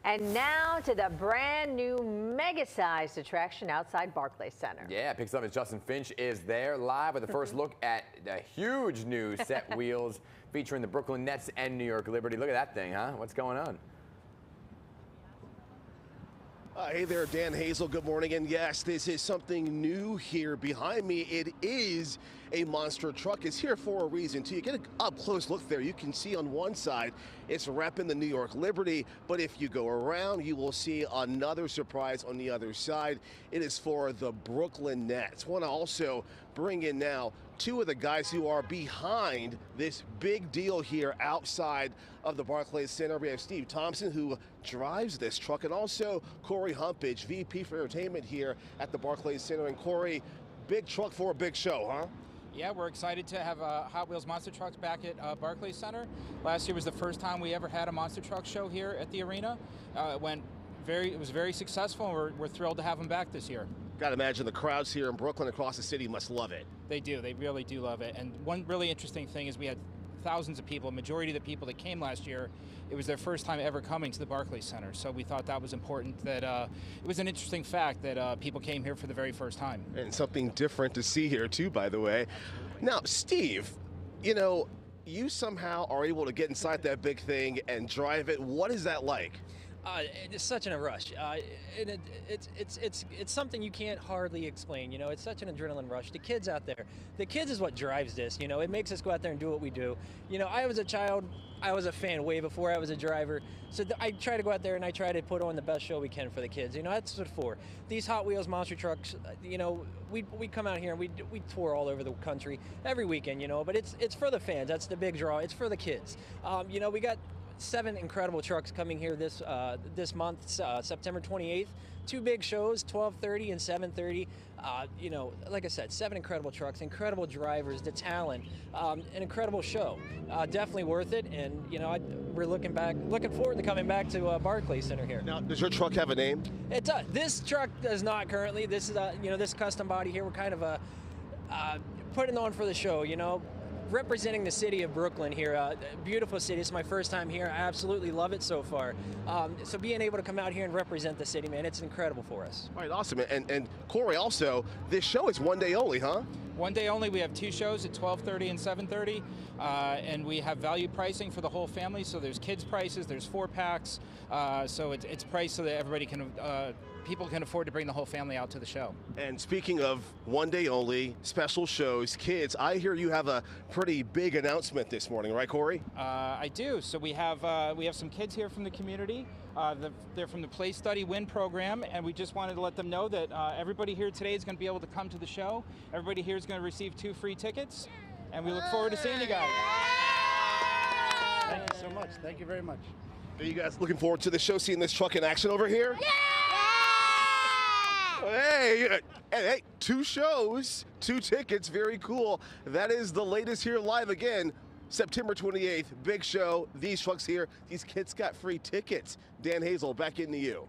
And now to the brand new mega-sized attraction outside Barclays Center. Yeah, picks up as Justin Finch is there live with the first look at the huge new set wheels featuring the Brooklyn Nets and New York Liberty. Look at that thing, huh? What's going on? Hey there, Dan Hazel. Good morning. And yes, this is something new here behind me. It is a monster truck. It's here for a reason, too. You get an up-close look there. You can see on one side, it's repping the New York Liberty. But if you go around, you will see another surprise on the other side. It is for the Brooklyn Nets. Want to also bring in now two of the guys who are behind this big deal here outside of the Barclays Center. We have Steve Thompson, who drives this truck, and also Corey Humpage, VP for Entertainment here at the Barclays Center. And Corey, big truck for a big show, huh? Yeah, we're excited to have Hot Wheels monster trucks back at Barclays Center. Last year was the first time we ever had a monster truck show here at the arena. It was very successful, and we're thrilled to have them back this year. Got to imagine the crowds here in Brooklyn across the city must love it. They do. They really do love it. And one really interesting thing is we had thousands of people. A majority of the people that came last year, it was their first time ever coming to the Barclays Center. So we thought that was important, that it was an interesting fact that people came here for the very first time. And something different to see here too, by the way. Now, Steve, you somehow are able to get inside that big thing and drive it. What is that like? It's such a rush. It's something you can't hardly explain. It's such an adrenaline rush. The kids out there, the kids is what drives this. It makes us go out there and do what we do. I was a child, I was a fan way before I was a driver. So I try to go out there and I try to put on the best show we can for the kids. That's what it's for. These Hot Wheels monster trucks, we come out here and we tour all over the country every weekend, but it's for the fans. That's the big draw. It's for the kids. We got 7 incredible trucks coming here this month, September 28th. 2 big shows, 12:30 and 7:30. Like I said, 7 incredible trucks, incredible drivers, the talent, an incredible show. Definitely worth it, and we're looking forward to coming back to Barclays Center here. Now, does your truck have a name? It does. This truck does not currently. This is this custom body here. We're kind of putting on for the show. Representing the city of Brooklyn here, beautiful city. It's my first time here. I absolutely love it so far. So being able to come out here and represent the city, man, it's incredible for us. All right, awesome. And Corey, also, this show is one day only, huh? One day only. We have 2 shows at 12:30 and 7:30, and we have value pricing for the whole family. So there's kids prices, there's 4-packs, so it's priced so that everybody can. People can afford to bring the whole family out to the show. And speaking of one day only, special shows, kids, I hear you have a pretty big announcement this morning, right, Corey? I do. So we have some kids here from the community. They're from the Play Study Win program, and we just wanted to let them know that everybody here today is going to be able to come to the show. Everybody here is going to receive 2 free tickets, and we look forward to seeing you guys. Thank you so much. Thank you very much. Are you guys looking forward to the show, seeing this truck in action over here? Yeah! Hey, 2 shows, 2 tickets, very cool. That is the latest here live again, September 28th, big show. These trucks here, these kids got free tickets. Dan Hazel, back into you.